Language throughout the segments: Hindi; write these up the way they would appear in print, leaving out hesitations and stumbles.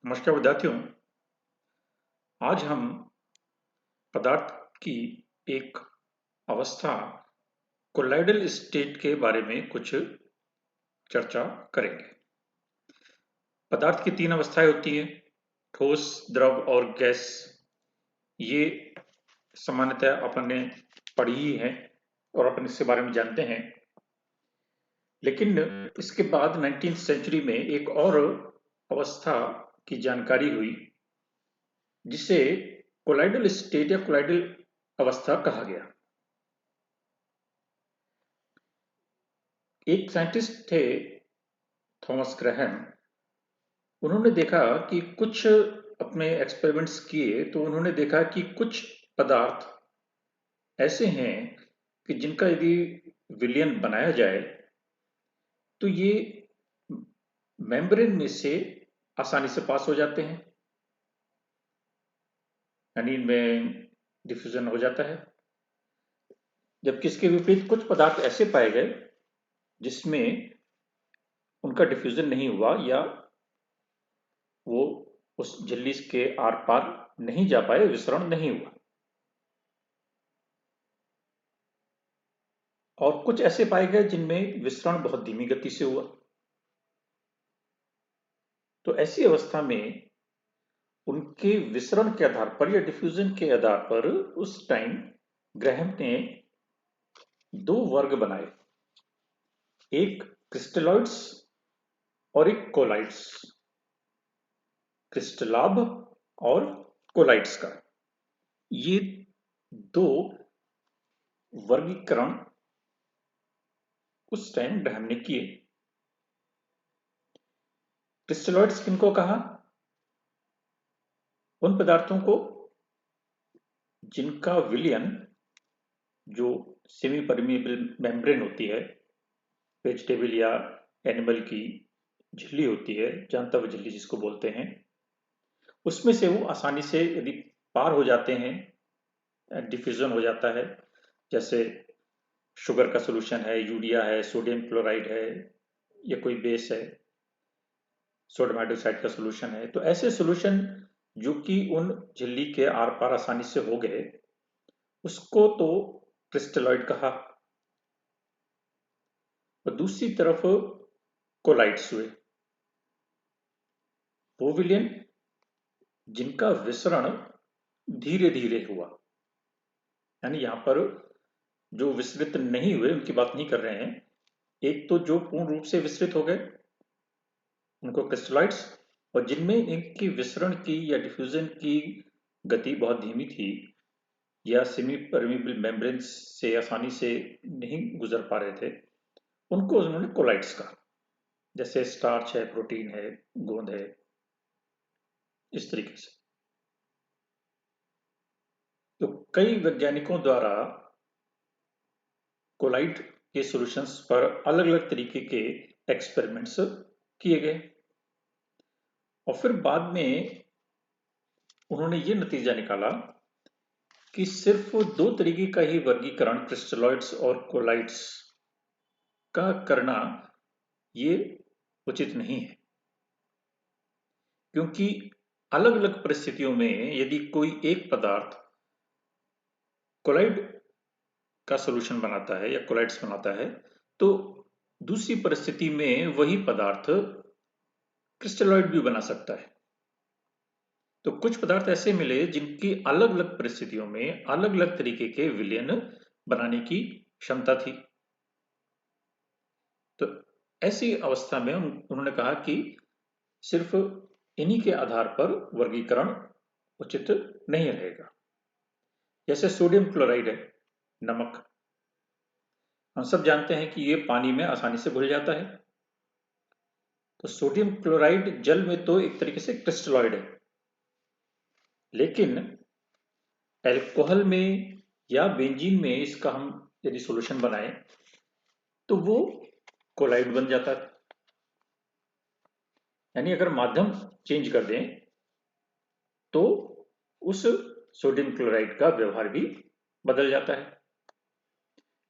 नमस्कार विद्यार्थियों। आज हम पदार्थ की एक अवस्था कोलाइडल स्टेट के बारे में कुछ चर्चा करेंगे। पदार्थ की तीन अवस्थाएं होती हैं, ठोस, द्रव और गैस। ये सामान्यतः अपन ने पढ़ी ही है और अपन इसके बारे में जानते हैं। लेकिन इसके बाद 19वीं सेंचुरी में एक और अवस्था की जानकारी हुई जिसे कोलाइडल स्टेट या कोलाइडल अवस्था कहा गया। एक साइंटिस्ट थे, थॉमस ग्रैहम। उन्होंने देखा कि कुछ अपने एक्सपेरिमेंट्स किए तो उन्होंने देखा कि कुछ पदार्थ ऐसे हैं कि जिनका यदि विलयन बनाया जाए तो ये मेम्ब्रेन में से आसानी से पास हो जाते हैं, यानी इनमें डिफ्यूजन हो जाता है। जबकि इसके विपरीत कुछ पदार्थ ऐसे पाए गए जिसमें उनका डिफ्यूजन नहीं हुआ या वो उस झिल्ली के आर पार नहीं जा पाए, विसरण नहीं हुआ। और कुछ ऐसे पाए गए जिनमें विसरण बहुत धीमी गति से हुआ। तो ऐसी अवस्था में उनके विसरण के आधार पर या डिफ्यूजन के आधार पर उस टाइम ग्रैहम ने दो वर्ग बनाए, एक क्रिस्टलॉइड्स और एक कोलाइड्स। क्रिस्टलाभ और कोलाइड्स का ये दो वर्गीकरण उस टाइम ग्रैहम ने किए। क्रिस्टलॉइड्स किनको कहा? उन पदार्थों को जिनका विलयन जो सेमी परमिएबल मेम्ब्रेन होती है, वेजिटेबल या एनिमल की झिल्ली होती है, जानता हुआ झिल्ली जिसको बोलते हैं, उसमें से वो आसानी से यदि पार हो जाते हैं, डिफ्यूजन हो जाता है। जैसे शुगर का सोल्यूशन है, यूरिया है, सोडियम क्लोराइड है, या कोई बेस है, सोडियम हाइड्रोक्साइड का सोल्यूशन है। तो ऐसे सोल्यूशन जो कि उन झिल्ली के आर पार आसानी से हो गए, उसको तो क्रिस्टलॉइड कहा। और दूसरी तरफ कोलाइड्स हुए, वो विलयन जिनका विसरण धीरे धीरे हुआ। यानी यहां पर जो विसरित नहीं हुए उनकी बात नहीं कर रहे हैं। एक तो जो पूर्ण रूप से विसरित हो गए उनको क्रिस्टलॉइड्स, और जिनमें इनकी विसरण की या डिफ्यूजन की गति बहुत धीमी थी या सेमी परमिएबल मेम्ब्रेन से आसानी से नहीं गुजर पा रहे थे, उनको उन्होंने कोलाइड्स कहा। जैसे स्टार्च है, प्रोटीन है, गोंद है, इस तरीके से। तो कई वैज्ञानिकों द्वारा कोलाइड के सॉल्यूशंस पर अलग अलग तरीके के एक्सपेरिमेंट्स किए गए और फिर बाद में उन्होंने ये नतीजा निकाला कि सिर्फ दो तरीके का ही वर्गीकरण क्रिस्टलॉइड्स और कोलाइड्स का करना ये उचित नहीं है, क्योंकि अलग अलग परिस्थितियों में यदि कोई एक पदार्थ कोलाइड का सॉल्यूशन बनाता है या कोलाइड्स बनाता है, तो दूसरी परिस्थिति में वही पदार्थ क्रिस्टलॉइड भी बना सकता है। तो कुछ पदार्थ ऐसे मिले जिनकी अलग अलग परिस्थितियों में अलग अलग तरीके के विलयन बनाने की क्षमता थी। तो ऐसी अवस्था में उन्होंने कहा कि सिर्फ इन्हीं के आधार पर वर्गीकरण उचित नहीं रहेगा। जैसे सोडियम क्लोराइड है, नमक, हम सब जानते हैं कि ये पानी में आसानी से घुल जाता है। तो सोडियम क्लोराइड जल में तो एक तरीके से क्रिस्टलॉइड है, लेकिन एल्कोहल में या बेंजीन में इसका हम यदि सॉल्यूशन बनाएं तो वो कोलाइड बन जाता है। यानी अगर माध्यम चेंज कर दें तो उस सोडियम क्लोराइड का व्यवहार भी बदल जाता है।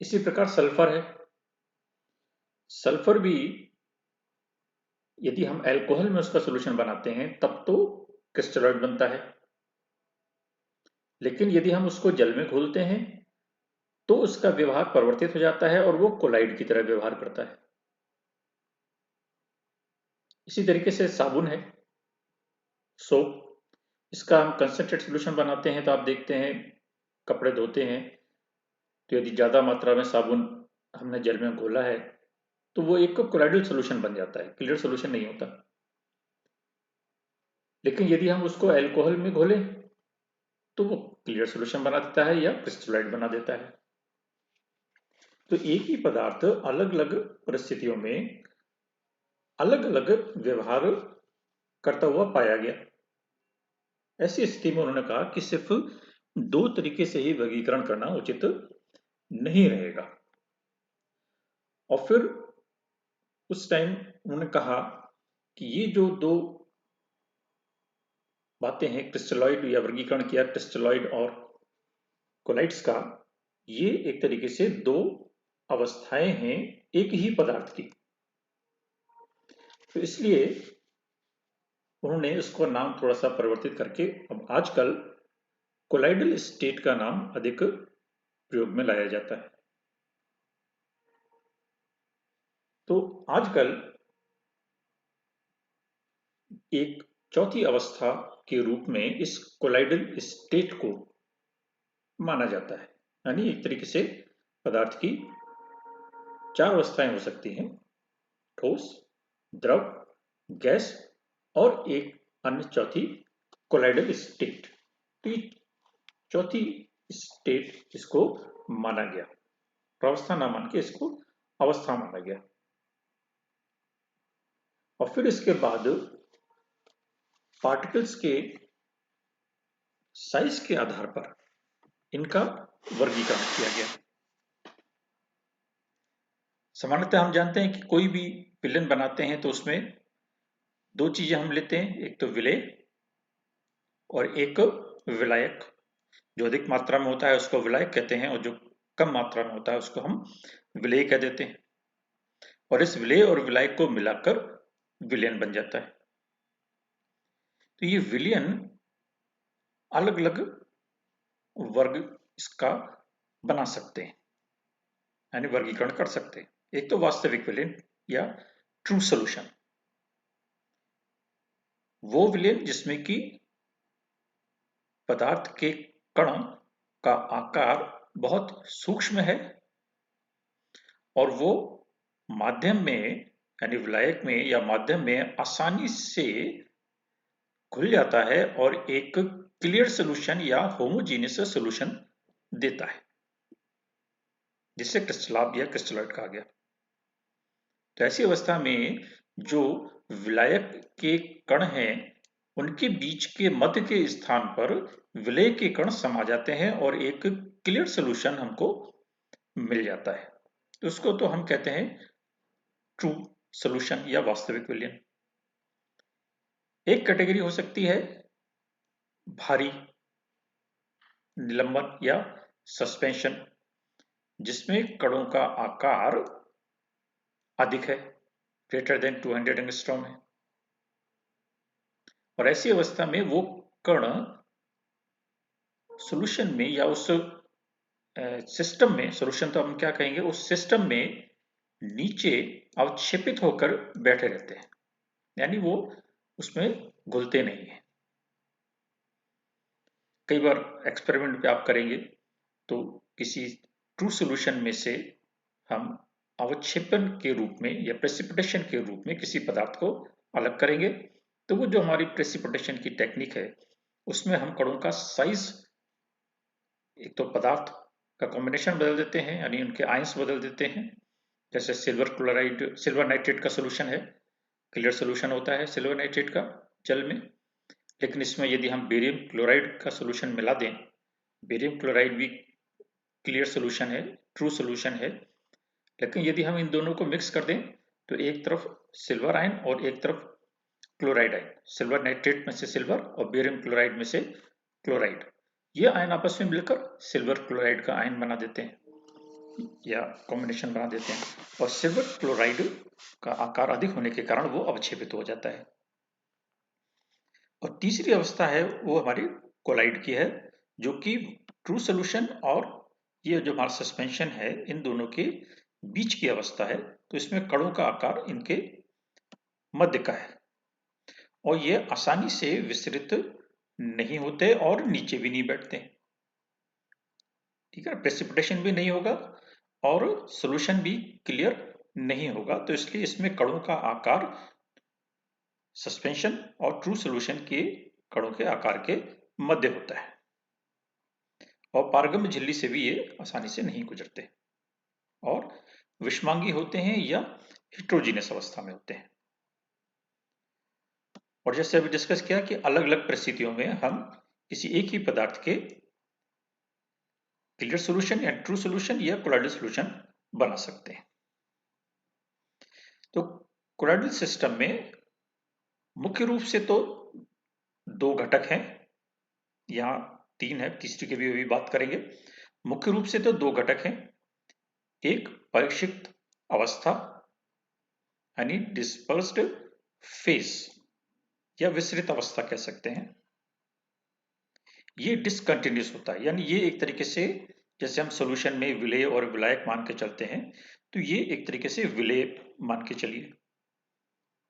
इसी प्रकार सल्फर है। सल्फर भी यदि हम अल्कोहल में उसका सोल्यूशन बनाते हैं तब तो क्रिस्टलॉइड बनता है, लेकिन यदि हम उसको जल में घोलते हैं तो उसका व्यवहार परिवर्तित हो जाता है और वो कोलाइड की तरह व्यवहार करता है। इसी तरीके से साबुन है, सोप, इसका हम कंसंट्रेट सोल्यूशन बनाते हैं तो आप देखते हैं कपड़े धोते हैं तो यदि ज्यादा मात्रा में साबुन हमने जल में घोला है तो वो एक कोलाइडल सोल्यूशन बन जाता है, क्लियर सोल्यूशन नहीं होता। लेकिन यदि हम उसको अल्कोहल में घोलें तो वो क्लियर सोल्यूशन बना देता है या क्रिस्टलाइट बना देता है। तो एक ही पदार्थ अलग अलग परिस्थितियों में अलग अलग व्यवहार करता हुआ पाया गया। ऐसी स्थिति में उन्होंने कहा कि सिर्फ दो तरीके से ही वर्गीकरण करना उचित नहीं रहेगा। और फिर उस टाइम उन्होंने कहा कि ये जो दो बातें हैं, क्रिस्टलॉइड या वर्गीकरण किया क्रिस्टलॉइड और कोलाइड्स का, ये एक तरीके से दो अवस्थाएं हैं एक ही पदार्थ की। तो इसलिए उन्होंने इसको नाम थोड़ा सा परिवर्तित करके अब आजकल कोलाइडल स्टेट का नाम अधिक प्रयोग में लाया जाता है। तो आजकल एक चौथी अवस्था के रूप में इस कोलाइडल स्टेट को माना जाता है। यानी एक तरीके से पदार्थ की चार अवस्थाएं हो सकती हैं, ठोस, द्रव, गैस और एक अन्य चौथी कोलाइडल स्टेट। तो ये चौथी स्टेट इसको माना गया, प्रावस्था ना मान के इसको अवस्था माना गया। और फिर इसके बाद पार्टिकल्स के साइज के आधार पर इनका वर्गीकरण किया गया। सामान्यतः हम जानते हैं कि कोई भी विलयन बनाते हैं तो उसमें दो चीजें हम लेते हैं, एक तो विलेय और एक विलायक। जो अधिक मात्रा में होता है उसको विलायक कहते हैं और जो कम मात्रा में होता है उसको हम विलेय कह देते हैं। और इस विलेय और विलायक को मिलाकर विलयन बन जाता है। तो ये विलयन अलग अलग वर्ग इसका बना सकते हैं, यानी वर्गीकरण कर सकते हैं। एक तो वास्तविक विलयन या ट्रू सॉल्यूशन, वो विलयन जिसमें कि पदार्थ के कण का आकार बहुत सूक्ष्म है और वो माध्यम में यानी विलायक में या माध्यम में आसानी से खुल जाता है और एक क्लियर सॉल्यूशन या होमोजेनियस सॉल्यूशन देता है, जिससे क्रिस्टलाब या क्रिस्टलॉइड कहा गया। तो ऐसी अवस्था में जो विलायक के कण हैं उनके बीच के मध्य के स्थान पर विलेय के कण समा जाते हैं और एक क्लियर सॉल्यूशन हमको मिल जाता है। तो उसको तो हम कहते हैं ट्रू सॉल्यूशन या वास्तविक विलयन। एक कैटेगरी हो सकती है भारी निलंबन या सस्पेंशन, जिसमें कणों का आकार अधिक है, ग्रेटर देन 200 एंगस्ट्रॉम है। और ऐसी अवस्था में वो कण सॉल्यूशन में या उस सिस्टम में, सॉल्यूशन तो हम क्या कहेंगे, उस सिस्टम में नीचे अवक्षेपित होकर बैठे रहते हैं, यानी वो उसमें घुलते नहीं है। कई बार एक्सपेरिमेंट पे आप करेंगे तो किसी ट्रू सॉल्यूशन में से हम अवक्षेपन के रूप में या प्रेसिपिटेशन के रूप में किसी पदार्थ को अलग करेंगे, तो वो जो हमारी प्रेसिपिटेशन की टेक्निक है उसमें हम कणों का साइज, एक तो पदार्थ का कॉम्बिनेशन बदल देते हैं यानी उनके आयंस बदल देते हैं। जैसे सिल्वर क्लोराइड, सिल्वर नाइट्रेट का सोल्यूशन है, क्लियर सोल्यूशन होता है सिल्वर नाइट्रेट का जल में, लेकिन इसमें यदि हम बेरियम क्लोराइड का सोल्यूशन मिला दें, बेरियम क्लोराइड भी क्लियर सोल्यूशन है, ट्रू सोल्यूशन है, लेकिन यदि हम इन दोनों को मिक्स कर दें तो एक तरफ सिल्वर आयन और एक तरफ क्लोराइड आयन, सिल्वर नाइट्रेट में से सिल्वर और बेरियम क्लोराइड में से क्लोराइड, ये आयन आपस में मिलकर सिल्वर क्लोराइड का आयन बना देते हैं। या कॉम्बिनेशन बना देते हैं, और सिल्वर क्लोराइड का आकार अधिक होने के कारण वो अवक्षेपित हो जाता है। और तीसरी अवस्था है वो हमारी कोलाइड की है, जो कि ट्रू सोल्यूशन और ये जो हमारा सस्पेंशन है इन दोनों के बीच की अवस्था है। तो इसमें कणों का आकार इनके मध्य का है और ये आसानी से विसरित नहीं होते और नीचे भी नहीं बैठते। ठीक है, प्रेसिपिटेशन भी नहीं होगा और सॉल्यूशन भी क्लियर नहीं होगा। तो इसलिए इसमें कणों का आकार सस्पेंशन और ट्रू सॉल्यूशन के कणों के आकार के मध्य होता है और पारगम्य झिल्ली से भी ये आसानी से नहीं गुजरते और विषमांगी होते हैं या हिट्रोजीनियस अवस्था में होते हैं। और जैसे अभी डिस्कस किया कि अलग अलग परिस्थितियों में हम किसी एक ही पदार्थ के क्लियर सॉल्यूशन या ट्रू सॉल्यूशन या कोलाइडल सॉल्यूशन बना सकते हैं। तो कोलाइडल सिस्टम में मुख्य रूप से तो दो घटक हैं, यहाँ तीन है, तीसरी की भी अभी बात करेंगे। मुख्य रूप से तो दो घटक हैं, एक परिक्षिप्त अवस्था यानी डिस्पर्स्ड फेज या विसरित अवस्था कह सकते हैं। ये डिसकंटिन्यूस होता है, यानी ये एक तरीके से जैसे हम सॉल्यूशन में विलेय और विलायक मान के चलते हैं, तो ये एक तरीके से विलेय मान के चलिए।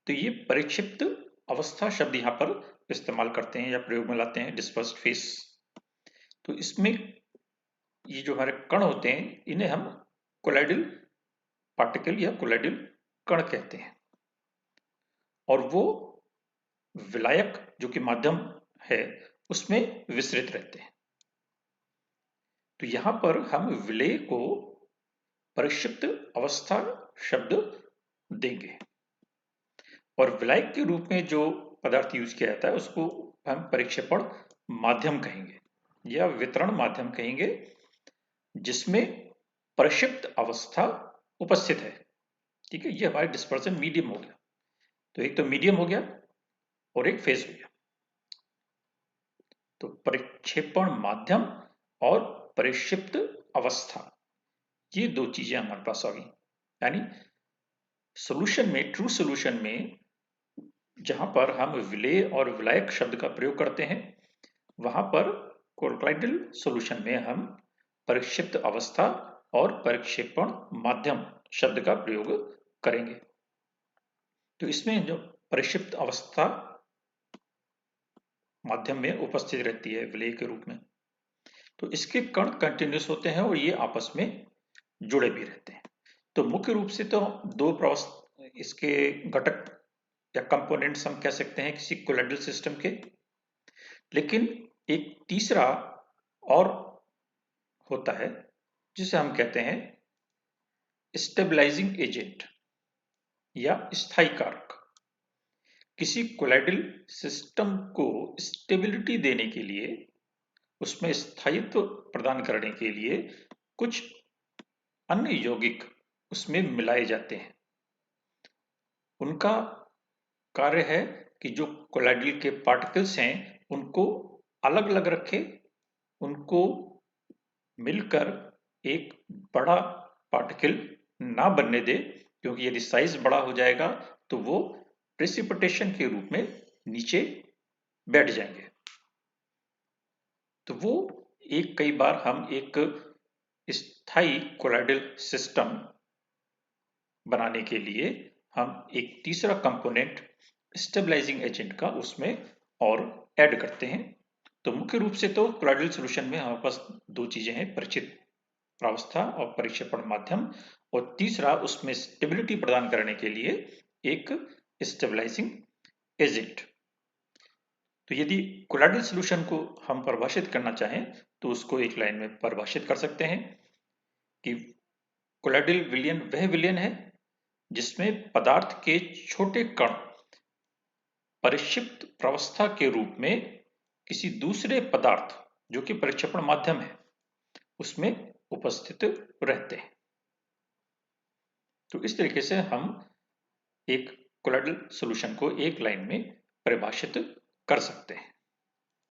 तो ये परिक्षिप्त अवस्था शब्द यहाँ पर इस्तेमाल करते हैं या प्रयोग में लाते हैं, डिस्पर्स्ड फेज। तो इसमें ये जो हमारे कण होते हैं इन्हें हम कोलाइडल पार्टिकल या कोलाइडल कण कहते हैं और वो विलायक जो कि माध्यम है उसमें विसरित रहते हैं। तो यहां पर हम विलेय को परिक्षिप्त अवस्था शब्द देंगे और विलायक के रूप में जो पदार्थ यूज किया जाता है उसको हम परिक्षेपण माध्यम कहेंगे या वितरण माध्यम कहेंगे, जिसमें परिक्षिप्त अवस्था उपस्थित है। ठीक है, ये हमारे डिस्पर्सन मीडियम हो गया। तो एक तो मीडियम हो गया और एक फेज हो गया। तो परिक्षेपण माध्यम और परिक्षिप्त अवस्था, ये दो चीजें हमारे पास आ गई। यानी सॉल्यूशन में, ट्रू सॉल्यूशन में जहां पर हम विलेय और विलायक शब्द का प्रयोग करते हैं, वहां पर कोलाइडल सॉल्यूशन में हम परिक्षिप्त अवस्था और परिक्षेपण माध्यम शब्द का प्रयोग करेंगे। तो इसमें जो परिक्षिप्त अवस्था माध्यम में उपस्थित रहती है विलेय के रूप में, तो इसके कण कंटिन्यूस होते हैं और ये आपस में जुड़े भी रहते हैं। तो मुख्य रूप से तो दो इसके घटक या कंपोनेंट्स हम कह सकते हैं किसी कोलाइडल सिस्टम के, लेकिन एक तीसरा और होता है जिसे हम कहते हैं स्टेबलाइजिंग एजेंट या स्थायी कारक। किसी कोलाइडल सिस्टम को स्टेबिलिटी देने के लिए, उसमें स्थायित्व प्रदान करने के लिए कुछ अन्य यौगिक उसमें मिलाए जाते हैं। उनका कार्य है कि जो कोलाइडल के पार्टिकल्स हैं उनको अलग अलग रखे, उनको मिलकर एक बड़ा पार्टिकल ना बनने दे, क्योंकि यदि साइज बड़ा हो जाएगा तो वो प्रेसिपिटेशन के रूप में नीचे बैठ जाएंगे। तो वो कई बार हम एक स्थायी कोलाइडल सिस्टम बनाने के लिए हम एक तीसरा कंपोनेंट स्टेबलाइजिंग एजेंट का उसमें और ऐड करते हैं। तो मुख्य रूप से तो कोलाइडल सॉल्यूशन में हमारे पास दो चीजें हैं, परिचित अवस्था और परिक्षेपण माध्यम, और तीसरा उसमें स्टेबिलिटी प्रदान करने के लिए एक स्टेबलाइजिंग एजेंट। तो यदि कोलाइडल सॉल्यूशन को हम परिभाषित करना चाहें तो उसको एक लाइन में परिभाषित कर सकते हैं कि कोलाइडल विलयन वह विलयन है जिसमें पदार्थ के छोटे कण परिक्षिप्त प्रावस्था के रूप में किसी दूसरे पदार्थ जो कि परिक्षेपण माध्यम है उसमें उपस्थित रहते हैं। तो इस तरीके से हम एक कोलाइडल सॉल्यूशन को एक लाइन में परिभाषित कर सकते हैं।